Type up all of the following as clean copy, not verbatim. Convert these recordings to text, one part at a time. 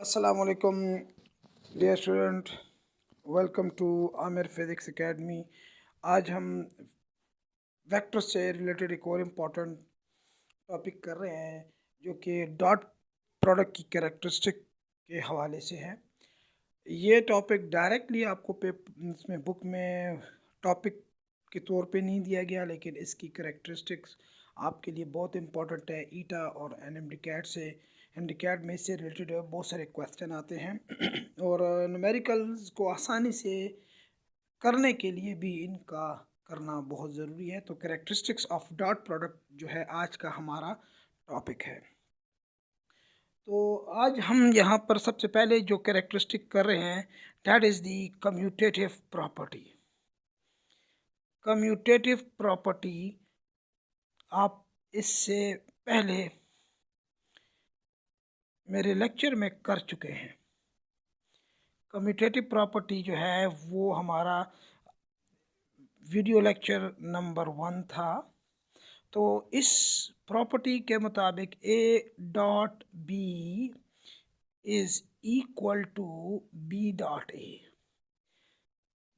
अस्सलाम वालेकुम dear student, welcome to Aamir physics academy. आज हम वेक्टर से रिलेटेड एक और इम्पॉर्टेंट टॉपिक कर रहे हैं जो कि डॉट प्रोडक्ट की कैरेक्टरिस्टिक के हवाले से है। ये टॉपिक डायरेक्टली आपको इसमें बुक में टॉपिक के तौर पे नहीं दिया गया, लेकिन इसकी कैरेक्टरिस्टिक्स आपके लिए बहुत इंपॉर्टेंट है। ईटा और एनएमडीकैट से हैंडीकैट में इससे रिलेटेड बहुत सारे क्वेश्चन आते हैं और न्यूमेरिकल्स को आसानी से करने के लिए भी इनका करना बहुत ज़रूरी है। तो कैरेक्टरिस्टिक्स ऑफ डॉट प्रोडक्ट जो है आज का हमारा टॉपिक है। तो आज हम यहाँ पर सबसे पहले जो कैरेक्टरिस्टिक कर रहे हैं that is the commutative property. Commutative property आप इससे पहले मेरे लेक्चर में कर चुके हैं। कम्यूटेटिव प्रॉपर्टी जो है वो हमारा वीडियो लेक्चर नंबर 1 था। तो इस प्रॉपर्टी के मुताबिक A dot B is equal to B dot A.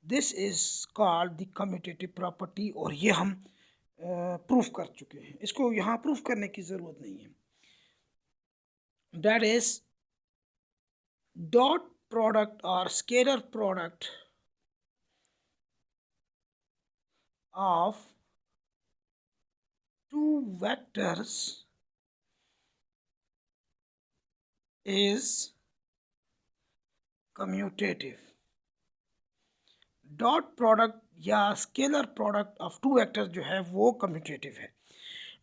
This is called the commutative property और ये हम प्रूफ कर चुके हैं। इसको यहाँ प्रूफ करने की ज़रूरत नहीं है। दैट इज़ डॉट प्रोडक्ट और scalar product of two vectors is commutative. Dot product या scalar product of two vectors जो है वो कम्यूटेटिव है।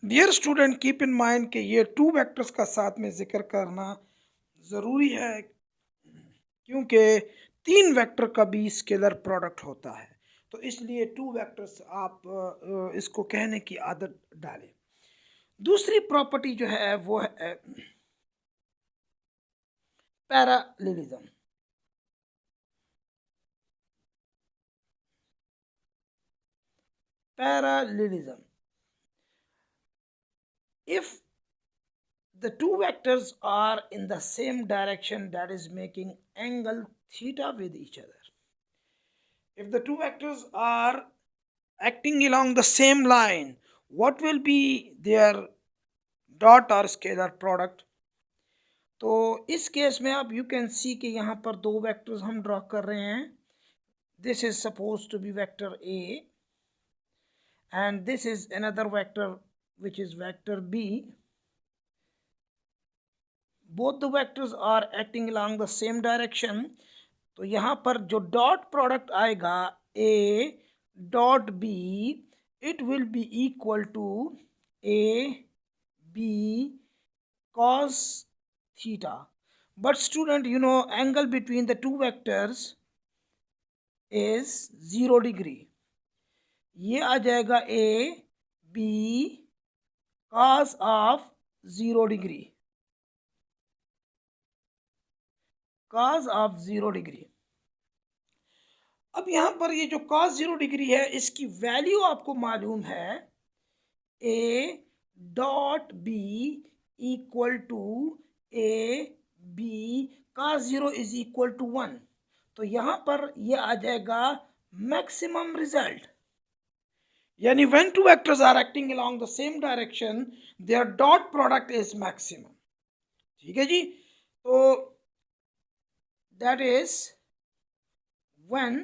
Dear student, keep in mind कि ये टू वेक्टर्स का साथ में जिक्र करना ज़रूरी है क्योंकि तीन वेक्टर का भी स्केलर प्रोडक्ट होता है। तो इसलिए टू वेक्टर्स आप इसको कहने की आदत डालें। दूसरी प्रॉपर्टी जो है वो है parallelism. Parallelism. If the two vectors are in the same direction, that is making angle theta with each other. If the two vectors are acting along the same line, what will be their dot or scalar product? तो इस case में आप you can see कि यहाँ पर दो vectors हम draw कर रहे हैं। This is suppose to be vector A and this is another vector which is vector b. Both the vectors are acting along the same direction. तो यहाँ पर जो डॉट प्रोडक्ट आएगा a dot b, it will be equal to a b cos theta. But student, you know angle between the two vectors is 0 degree. ये आ जाएगा a b cos of 0 degree, cos of 0 degree. अब यहाँ पर ये जो cos 0 degree है इसकी वैल्यू आपको मालूम है a dot b equal to a b cos 0 is equal to 1। तो यहाँ पर ये आ जाएगा मैक्सिमम रिजल्ट, यानी when two vectors are acting along the same direction their dot product is maximum। ठीक है जी। तो that is when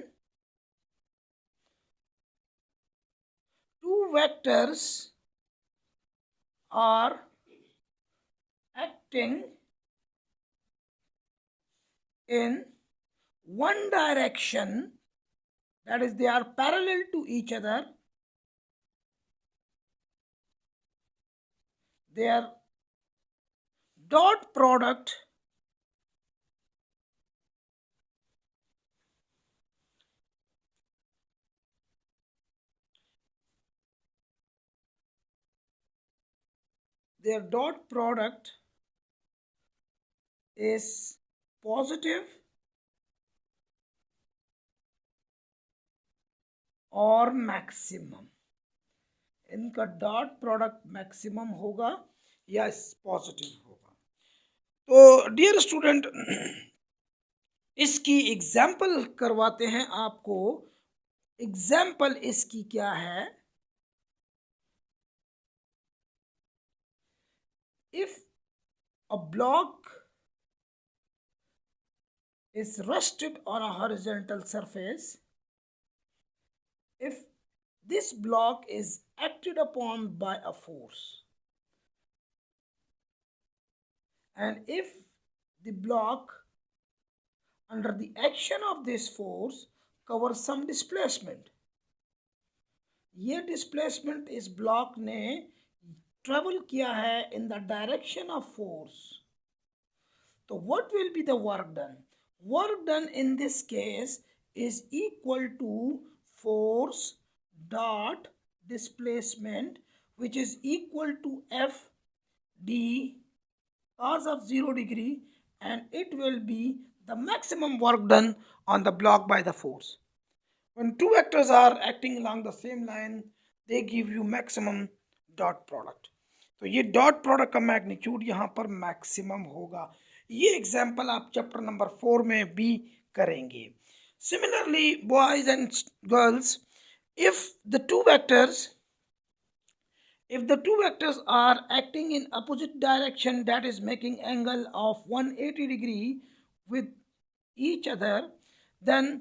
two vectors are acting in one direction, that is they are parallel to each other, their dot product is positive और maximum. इनका dot product maximum होगा या positive होगा। तो dear student, इसकी एग्जाम्पल करवाते हैं आपको। एग्जाम्पल इसकी क्या है? If a block is rested on a horizontal surface, if this block is acted upon by a force, and if the block under the action of this force covers some displacement, ये displacement इस block ने travel किया है in the direction of force, तो what will be the work done? Work done in this case is equal to force dot displacement, which is equal to F d cos of 0 degree, and it will be the maximum work done on the block by the force. When two vectors are acting along the same line, they give you maximum dot product. तो ये dot product का magnitude यहाँ पर maximum होगा। ये example आप chapter number 4 में भी करेंगे। Similarly boys and girls, if the two vectors are acting in opposite direction, that is making angle of 180 degree with each other, then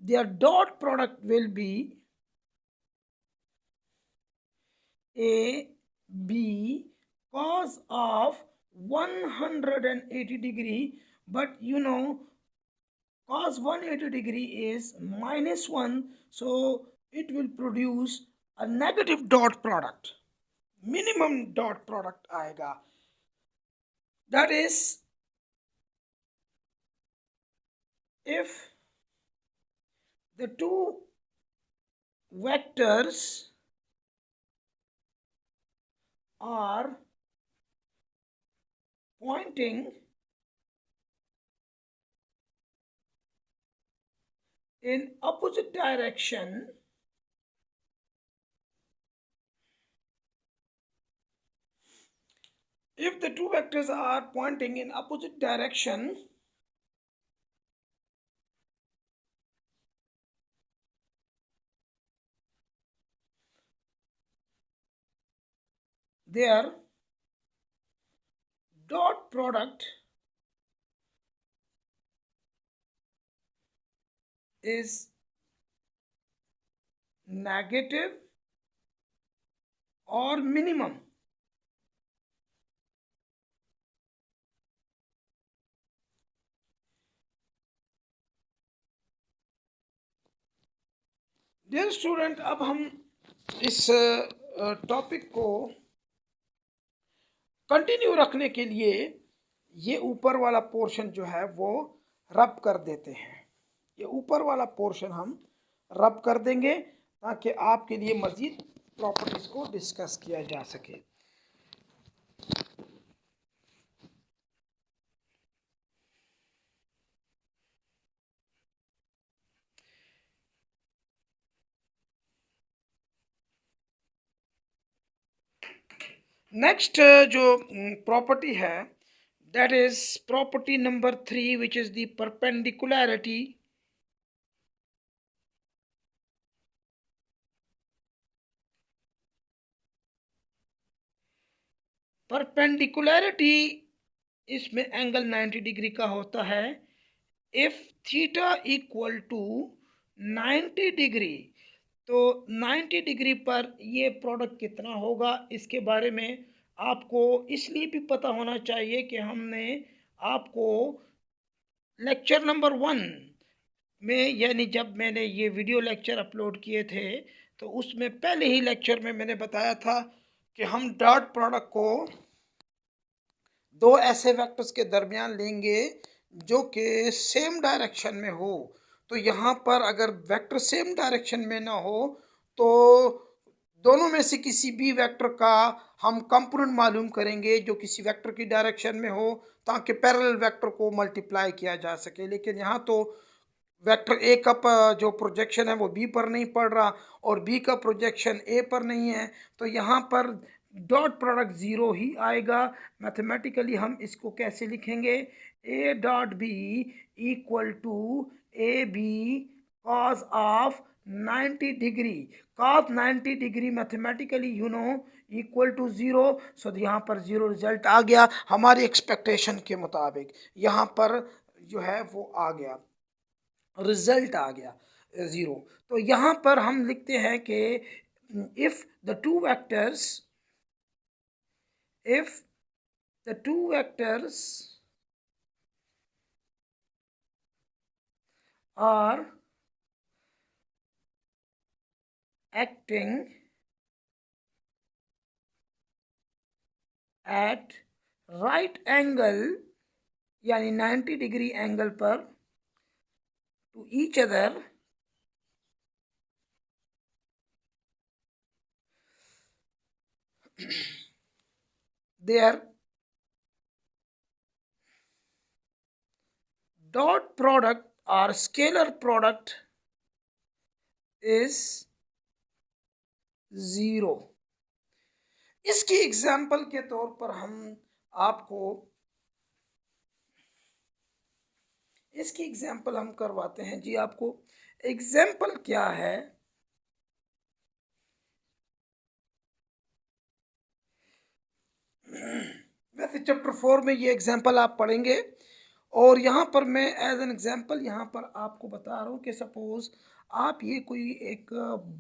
their dot product will be A B cos of 180 degree, but you know cos 180 degree is -1, so it will produce a negative dot product. Minimum dot product आएगा, that is if the two vectors are pointing in opposite direction, if the two vectors are pointing in opposite direction, their dot product is negative or minimum. Dear student, अब हम इस topic को continue रखने के लिए ये ऊपर वाला पोर्शन जो है वो रब कर देते हैं। ये ऊपर वाला पोर्शन हम रब कर देंगे ताकि आपके लिए मज़ीद प्रॉपर्टीज़ को डिस्कस किया जा सके। नेक्स्ट जो प्रॉपर्टी है, that is property number 3, which is the perpendicularity. Perpendicularity इसमें एंगल 90 डिग्री का होता है। If theta equal to 90 degree, तो 90 डिग्री पर ये प्रोडक्ट कितना होगा, इसके बारे में आपको इसलिए भी पता होना चाहिए कि हमने आपको लेक्चर नंबर 1 में, यानी जब मैंने ये वीडियो लेक्चर अपलोड किए थे, तो उसमें पहले ही लेक्चर में मैंने बताया था कि हम डॉट प्रोडक्ट को दो ऐसे वेक्टर्स के दरमियान लेंगे जो कि सेम डायरेक्शन में हो। तो यहाँ पर अगर वेक्टर सेम डायरेक्शन में ना हो तो दोनों में से किसी भी वेक्टर का हम कंपोनेंट मालूम करेंगे जो किसी वेक्टर की डायरेक्शन में हो, ताकि पैरेलल वेक्टर को मल्टीप्लाई किया जा सके। लेकिन यहाँ तो वेक्टर ए का जो प्रोजेक्शन है वो बी पर नहीं पड़ रहा और बी का प्रोजेक्शन ए पर नहीं है, तो यहाँ पर डॉट प्रोडक्ट ज़ीरो ही आएगा। मैथमेटिकली हम इसको कैसे लिखेंगे, a dot b equal to a b cos of 90 degree. Cos 90 degree mathematically equal to zero. So यहाँ पर ज़ीरो रिजल्ट आ गया हमारी एक्सपेक्टेशन के मुताबिक। यहाँ पर जो है वो आ गया, रिजल्ट आ गया ज़ीरो। तो यहाँ पर हम लिखते हैं कि if the two vectors if the two vectors are acting at right angle यानी 90 डिग्री एंगल पर to each other, their dot product or scalar product is zero. इसकी एग्जाम्पल के तौर पर हम आपको इसकी एग्जाम्पल हम करवाते हैं जी। आपको एग्जाम्पल क्या है, वैसे चैप्टर 4 में ये एग्जाम्पल आप पढ़ेंगे और यहाँ पर मैं एज एन एग्जाम्पल यहाँ पर आपको बता रहा हूँ कि सपोज आप ये कोई एक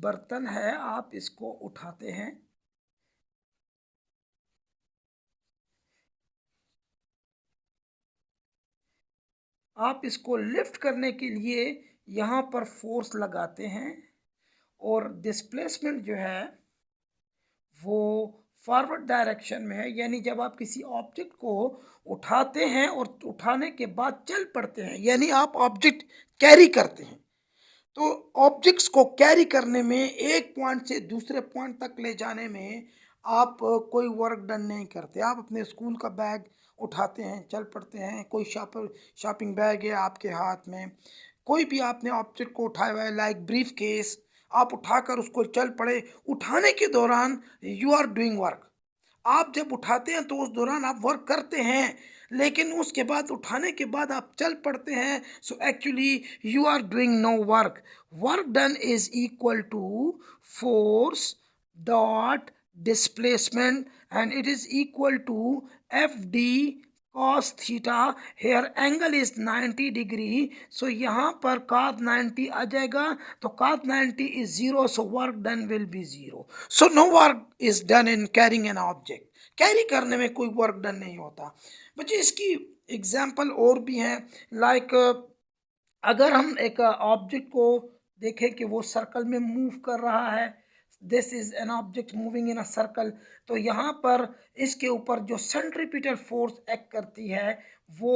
बर्तन है, आप इसको उठाते हैं, आप इसको लिफ्ट करने के लिए यहाँ पर फोर्स लगाते हैं और डिस्प्लेसमेंट जो है वो फॉरवर्ड डायरेक्शन में है। यानी जब आप किसी ऑब्जेक्ट को उठाते हैं और उठाने के बाद चल पड़ते हैं, यानी आप ऑब्जेक्ट कैरी करते हैं, तो ऑब्जेक्ट्स को कैरी करने में एक पॉइंट से दूसरे पॉइंट तक ले जाने में आप कोई वर्क डन नहीं करते। आप अपने स्कूल का बैग उठाते हैं, चल पड़ते हैं, कोई शॉपिंग बैग है आपके हाथ में, कोई भी आपने ऑब्जेक्ट को उठाया हुआ है लाइक ब्रीफ केस, आप उठाकर उसको चल पड़े। उठाने के दौरान यू आर डूइंग वर्क। आप जब उठाते हैं तो उस दौरान आप वर्क करते हैं, लेकिन उसके बाद उठाने के बाद आप चल पड़ते हैं। So actually you are doing no work. Work done is equal to force dot displacement and it is equal to F D cos theta. Here angle is 90 degree. So यहाँ पर cos 90 आ जाएगा, तो cos 90 is zero, so work done will be zero. So no work is done in carrying an object. Carry करने में कोई work done नहीं होता। बच्चे इसकी एग्जाम्पल और भी हैं, लाइक अगर हम एक ऑब्जेक्ट को देखें कि वो सर्कल में मूव कर रहा है, this is an object moving in a circle, तो यहाँ पर इसके ऊपर जो सेंट्रीपिटल फोर्स एक्ट करती है वो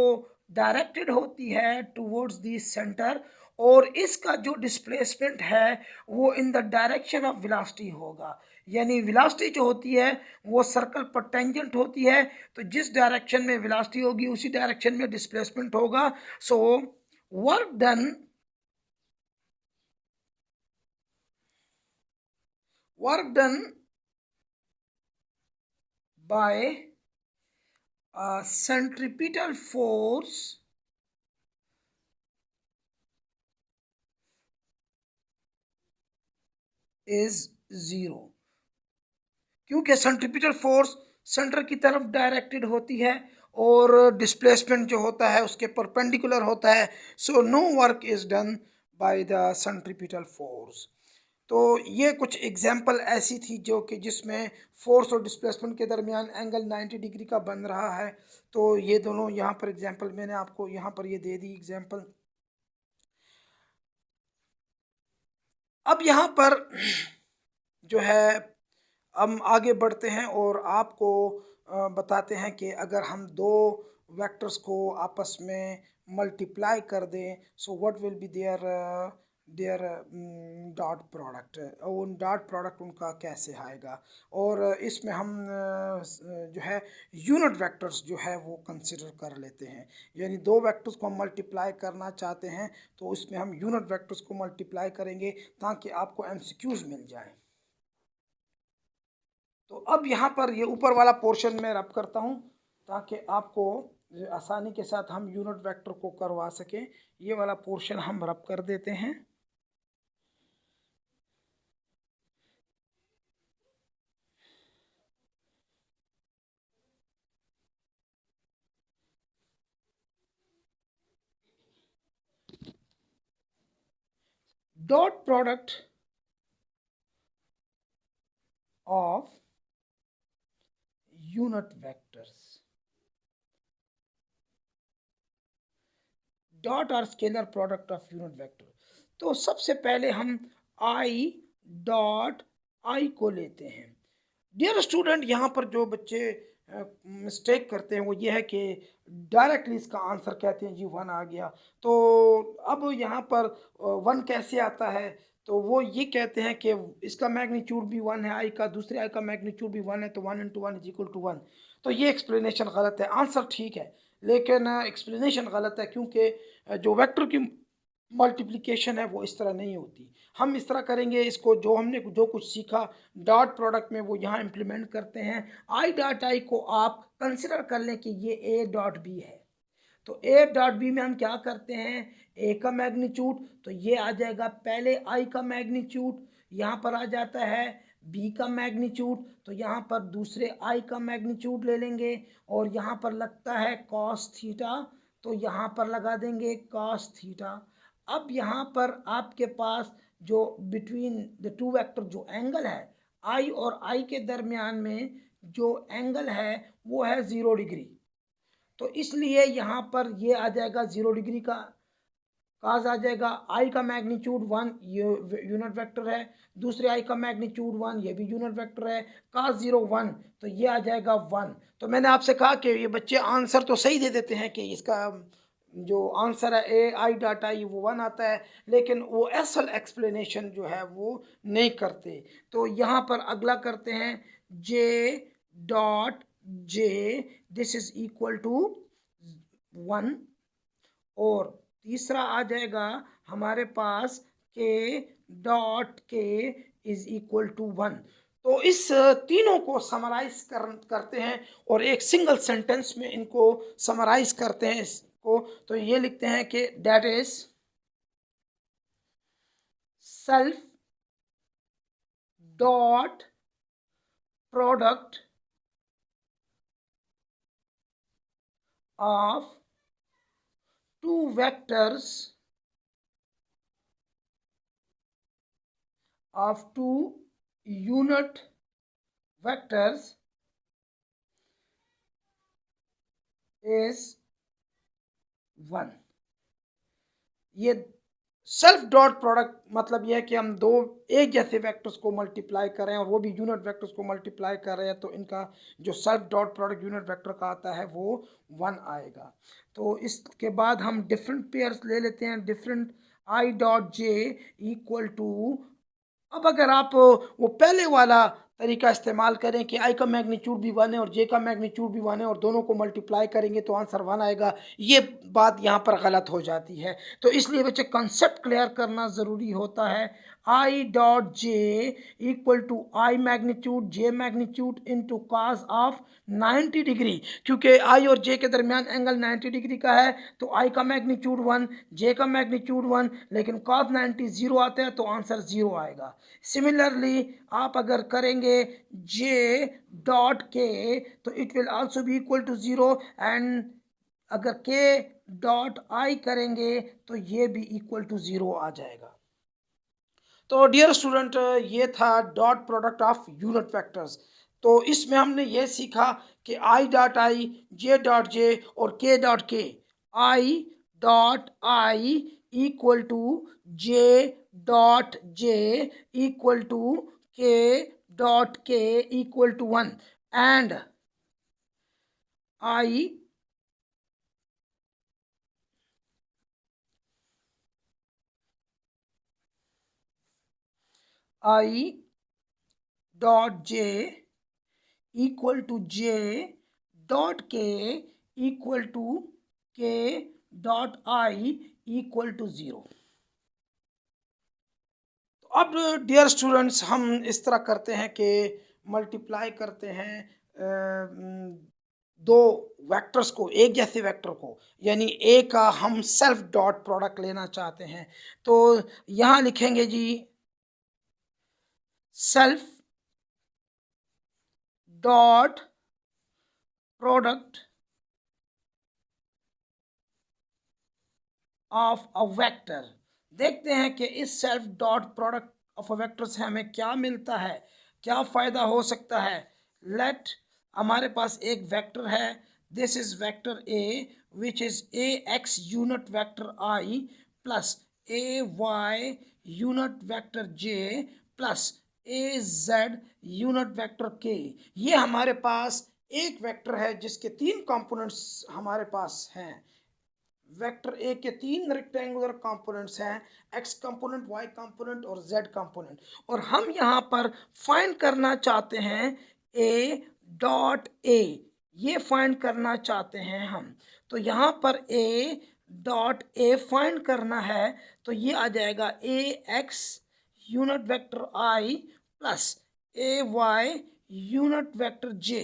डायरेक्टेड होती है टुवर्ड्स दी सेंटर, और इसका जो डिस्प्लेसमेंट है वो in the direction of velocity होगा। यानी वेलोसिटी जो होती है वो सर्कल पर टेंजेंट होती है, तो जिस डायरेक्शन में वेलोसिटी होगी उसी डायरेक्शन में डिस्प्लेसमेंट होगा। सो work done by centripetal force is zero, क्योंकि सेंट्रीपिटल फोर्स सेंटर की तरफ डायरेक्टेड होती है और डिस्प्लेसमेंट जो होता है उसके परपेंडिकुलर होता है। So no work is done by the centripetal force. तो ये कुछ एग्जाम्पल ऐसी थी जो कि जिसमें फोर्स और डिस्प्लेसमेंट के दरमियान एंगल 90 डिग्री का बन रहा है। तो ये दोनों यहाँ पर एग्जाम्पल मैंने आपको यहाँ पर ये दे दी एग्जाम्पल। अब यहाँ पर जो है हम आगे बढ़ते हैं और आपको बताते हैं कि अगर हम दो वेक्टर्स को आपस में मल्टीप्लाई कर दें, so what will be their dot product, उन डॉट प्रोडक्ट उनका कैसे आएगा। और इसमें हम जो है यूनिट वेक्टर्स जो है वो कंसिडर कर लेते हैं। यानी दो वेक्टर्स को हम मल्टीप्लाई करना चाहते हैं तो इसमें हम यूनिट वेक्टर्स को मल्टीप्लाई करेंगे ताकि आपको एमसीक्यूज मिल जाए। तो अब यहाँ पर ये ऊपर वाला पोर्शन में रब करता हूँ ताकि आपको आसानी के साथ हम यूनिट वेक्टर को करवा सकें। ये वाला पोर्शन हम रब कर देते हैं। Dot product of unit vectors, dot और scalar product of unit vector. तो सबसे पहले हम आई डॉट आई को लेते हैं। डियर स्टूडेंट, यहाँ पर जो बच्चे मिस्टेक करते हैं वो ये है कि डायरेक्टली इसका आंसर कहते हैं जी 1 आ गया। तो अब यहाँ पर 1 कैसे आता है, तो वो ये कहते हैं कि इसका मैग्नीट्यूड भी 1 है, आई का, दूसरे आई का मैग्नीट्यूड भी 1 है, तो 1 × 1 = 1। तो ये एक्सप्लेनेशन गलत है। आंसर ठीक है लेकिन एक्सप्लेनेशन गलत है, क्योंकि जो वेक्टर की मल्टीप्लिकेशन है वो इस तरह नहीं होती। हम इस तरह करेंगे, इसको जो हमने जो कुछ सीखा डॉट प्रोडक्ट में वो यहाँ इम्प्लीमेंट करते हैं। आई डॉट आई को आप कंसिडर कर लें कि ये ए डॉट बी है। तो ए डॉट बी में हम क्या करते हैं, ए का मैग्नीट्यूड, तो ये आ जाएगा पहले आई का मैग्नीट्यूड, यहाँ पर आ जाता है बी का मैग्नीट्यूड, तो यहाँ पर दूसरे आई का मैग्नीट्यूड ले लेंगे और यहाँ पर लगता है कॉस थीटा, तो यहाँ पर लगा देंगे कॉस थीटा। अब यहाँ पर आपके पास जो बिटवीन द टू वेक्टर जो एंगल है आई और आई के दरमियान में जो एंगल है वो है 0 डिग्री। तो इसलिए यहाँ पर ये आ जाएगा 0 डिग्री का काज आ जाएगा। आई का मैग्नीट्यूड 1 ये यूनिट वेक्टर है, दूसरे आई का मैग्नीट्यूड 1 ये भी यूनिट वेक्टर है, काज 0 1, तो ये आ जाएगा 1। तो मैंने आपसे कहा कि ये बच्चे आंसर तो सही दे देते हैं कि इसका जो आंसर है ए आई डॉट आई वो 1 आता है, लेकिन वो असल एक्सप्लेनेशन जो है वो नहीं करते। तो यहाँ पर अगला करते हैं J dot J, this is equal to 1, और तीसरा आ जाएगा हमारे पास के डॉट के इज इक्वल टू 1। तो इस तीनों को समराइज करते हैं और एक सिंगल सेंटेंस में इनको समराइज करते हैं इसको। तो ये लिखते हैं कि that is self dot product of two vectors of two unit vectors is 1। ये सेल्फ डॉट प्रोडक्ट मतलब यह है कि हम दो एक जैसे वेक्टर्स को मल्टीप्लाई कर रहे हैं और वो भी यूनिट वेक्टर्स को मल्टीप्लाई कर रहे हैं, तो इनका जो self dot product unit vector का आता है वो 1 आएगा। तो इसके बाद हम डिफरेंट पेयर्स ले लेते हैं। Different I dot J equal to, अब अगर आप वो पहले वाला तरीका इस्तेमाल करें कि आई का मैग्नीट्यूड भी 1 है और जे का मैग्नीट्यूड भी 1 है और दोनों को मल्टीप्लाई करेंगे तो आंसर 1 आएगा, ये बात यहाँ पर गलत हो जाती है। तो इसलिए बच्चे कंसेप्ट क्लियर करना ज़रूरी होता है। I dot J equal to I magnitude J magnitude into cos of 90 degree, क्योंकि आई और जे के दरमियान एंगल 90 डिग्री का है, तो आई का मैग्नीट्यूड 1 जे का मैग्नीट्यूड 1, लेकिन कॉस 90 0 आता है तो आंसर 0 आएगा। सिमिलरली आप अगर करेंगे जे डॉट के तो it will also be equal to 0, and अगर के डॉट आई करेंगे तो ये भी इक्वल टू 0 आ जाएगा। तो डियर स्टूडेंट, ये था dot product of unit vectors. तो इसमें हमने ये सीखा कि आई डॉट आई, जे डॉट जे और K dot K. I dot I equal to J dot J equal to K dot K equal to 1, and I dot J equal to J dot K equal to K dot I equal to 0। तो अब dear students, हम इस तरह करते हैं कि multiply करते हैं दो वेक्टर्स को, एक जैसे वेक्टर को, यानी ए का हम सेल्फ डॉट प्रोडक्ट लेना चाहते हैं, तो यहां लिखेंगे जी self dot product of a vector. देखते हैं कि इस self dot product of a vector से हमें क्या मिलता है, क्या फायदा हो सकता है। लेट हमारे पास एक वेक्टर है, this is vector A which is A x unit vector I plus A Y unit vector J plus A Z unit vector K. ये हमारे पास एक वेक्टर है जिसके तीन कंपोनेंट्स हमारे पास हैं। वेक्टर ए के तीन रेक्टेंगुलर कंपोनेंट्स हैं, एक्स कंपोनेंट, वाई कंपोनेंट और जेड कंपोनेंट, और हम यहाँ पर फाइंड करना चाहते हैं ए डॉट ए। ये फाइंड करना चाहते हैं हम, तो यहाँ पर ए डॉट ए फाइंड करना है, तो ये आ जाएगा a x unit vector I plus A Y unit vector J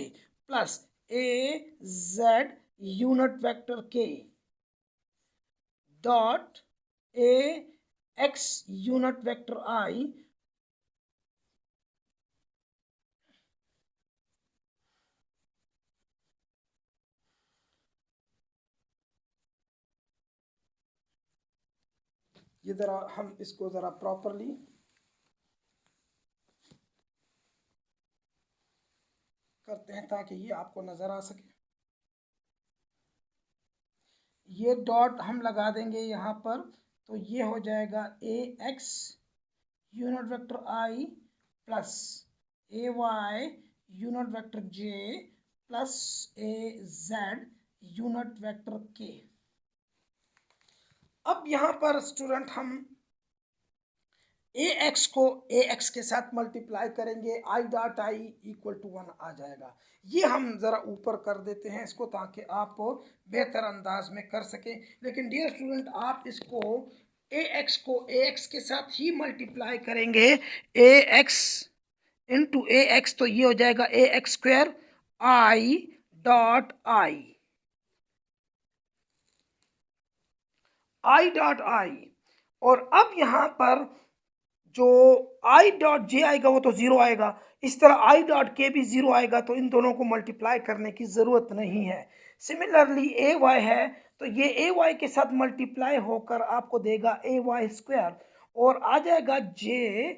plus A Z unit vector के dot a x unit vector i ये जरा हम इसको जरा प्रॉपरली करते हैं ताकि ये आपको नजर आ सके। ये डॉट हम लगा देंगे यहाँ पर, तो ये हो जाएगा a x unit vector I plus A Y unit vector J plus A Z unit vector के। अब यहाँ पर स्टूडेंट हम ए एक्स को ए एक्स के साथ मल्टीप्लाई करेंगे, I dot I equal to 1 आ जाएगा। ये हम ज़रा ऊपर कर देते हैं इसको ताकि आप बेहतर अंदाज में कर सकें। लेकिन डियर स्टूडेंट, आप इसको ए एक्स को ए एक्स के साथ ही मल्टीप्लाई करेंगे, a x into a x, तो ये हो जाएगा a x square i dot i, i dot i. और अब यहाँ पर जो आई डॉट जे आएगा वो तो जीरो आएगा, इस तरह आई डॉट के भी जीरो आएगा, तो इन दोनों को मल्टीप्लाई करने की जरूरत नहीं है। सिमिलरली ए वाई है, तो ये ए वाई के साथ मल्टीप्लाई होकर आपको देगा ए वाई स्क्वायर, और आ जाएगा जे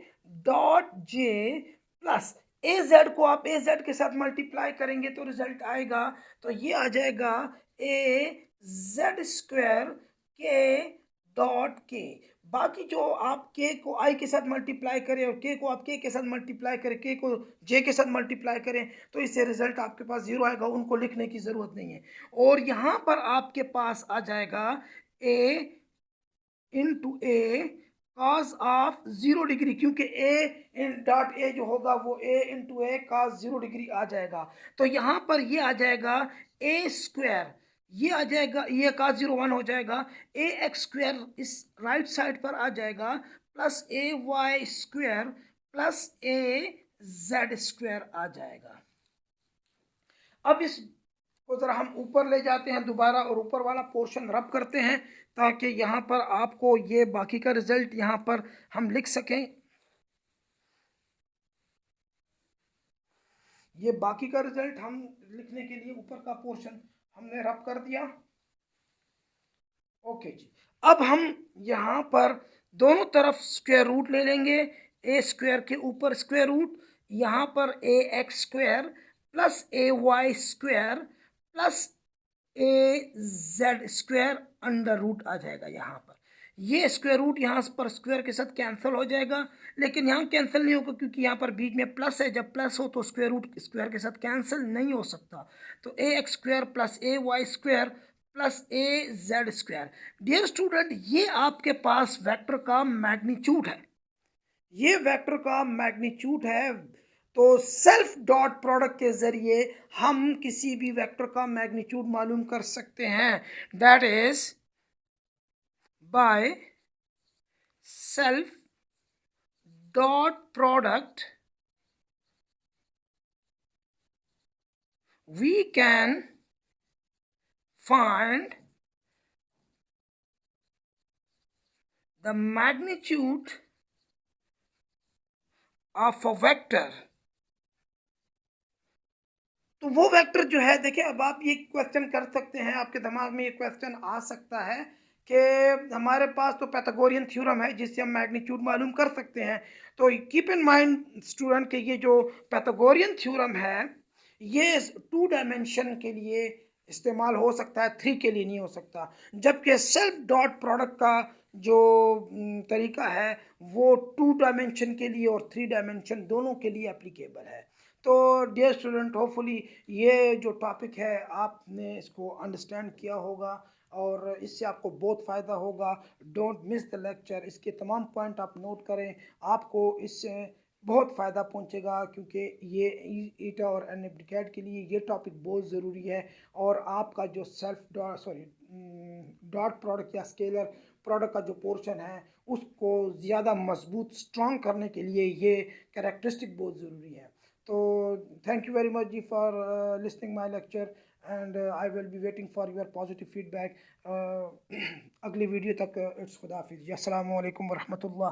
डॉट जे प्लस ए जेड को आप ए जेड के साथ मल्टीप्लाई करेंगे तो रिजल्ट आएगा, तो ये आ जाएगा ए जेड स्क्वायर के डॉट के। बाकी जो आप के को आई के साथ मल्टीप्लाई करें और के को आप के साथ मल्टीप्लाई करें, के को जे के साथ मल्टीप्लाई करें, तो इससे रिजल्ट आपके पास जीरो आएगा, उनको लिखने की ज़रूरत नहीं है। और यहाँ पर आपके पास आ जाएगा a into a cos of 0 degree, क्योंकि ए इन डॉट ए जो होगा वो a into a cos 0 degree आ जाएगा। तो यहाँ पर ये आ जाएगा ए स्क्वायर, ये आ जाएगा, ये का 0 1 हो जाएगा, ए एक्स स्क्वायर इस राइट साइड पर आ जाएगा प्लस ए वाई स्क्वायर प्लस ए जेड स्क्वायर आ जाएगा। अब इस को जरा हम ऊपर ले जाते हैं दोबारा और ऊपर वाला पोर्शन रब करते हैं ताकि यहाँ पर आपको ये बाकी का रिजल्ट यहाँ पर हम लिख सकें। ये बाकी का रिजल्ट हम लिखने के लिए ऊपर का पोर्शन हमने रब कर दिया। ओके जी, अब हम यहाँ पर दोनों तरफ स्क्वायर रूट ले लेंगे, ए स्क्वायर के ऊपर स्क्वायर रूट, यहाँ पर ए एक्स स्क्वायर प्लस ए वाई स्क्वायर प्लस ए जेड स्क्वायर अंडर रूट आ जाएगा। यहाँ पर ये स्क्वायर रूट यहाँ पर स्क्वायर के साथ कैंसिल हो जाएगा, लेकिन यहाँ कैंसिल नहीं होगा क्योंकि यहाँ पर बीच में प्लस है, जब प्लस हो तो स्क्वायर रूट स्क्वायर के साथ कैंसिल नहीं हो सकता। तो ए एक्स स्क्वायर प्लस ए वाई स्क्वायर प्लस ए जेड स्क्वायर। डियर स्टूडेंट, ये आपके पास वेक्टर का मैग्नीट्यूड है, ये वेक्टर का मैग्नीट्यूड है। तो सेल्फ डॉट प्रोडक्ट के जरिए हम किसी भी वेक्टर का मैग्नीट्यूड मालूम कर सकते हैं, that is by self dot product we can find the magnitude of a vector. तो वो वेक्टर जो है, देखिए अब आप ये क्वेश्चन कर सकते हैं, आपके दिमाग में ये क्वेश्चन आ सकता है कि हमारे पास तो पाइथागोरियन थ्योरम है जिससे हम मैग्नीट्यूड मालूम कर सकते हैं। तो कीप इन माइंड स्टूडेंट कि ये जो पाइथागोरियन थ्योरम है ये 2 डायमेंशन के लिए इस्तेमाल हो सकता है, 3 के लिए नहीं हो सकता। जबकि सेल्फ डॉट प्रोडक्ट का जो तरीका है वो 2 डायमेंशन के लिए और 3 डायमेंशन दोनों के लिए एप्लीकेबल है। तो डियर स्टूडेंट, होपफुली ये जो टॉपिक है आपने इसको अंडरस्टैंड किया होगा और इससे आपको बहुत फ़ायदा होगा। डोंट मिस द लेक्चर, इसके तमाम पॉइंट आप नोट करें, आपको इससे बहुत फ़ायदा पहुंचेगा क्योंकि ये ईटा और एनएप्टिकैड के लिए ये टॉपिक बहुत ज़रूरी है। और आपका जो सेल्फ डॉट प्रोडक्ट या स्केलर प्रोडक्ट का जो पोर्शन है उसको ज़्यादा मजबूत स्ट्रॉन्ग करने के लिए ये कैरेक्टरिस्टिक बहुत ज़रूरी है। तो thank you very much ji for listening my lecture, and I will be waiting for your positive feedback. अगली वीडियो तक इट्स खुदा हाफिज़, अस्सलाम वालेकुम वरहमतुल्लाह।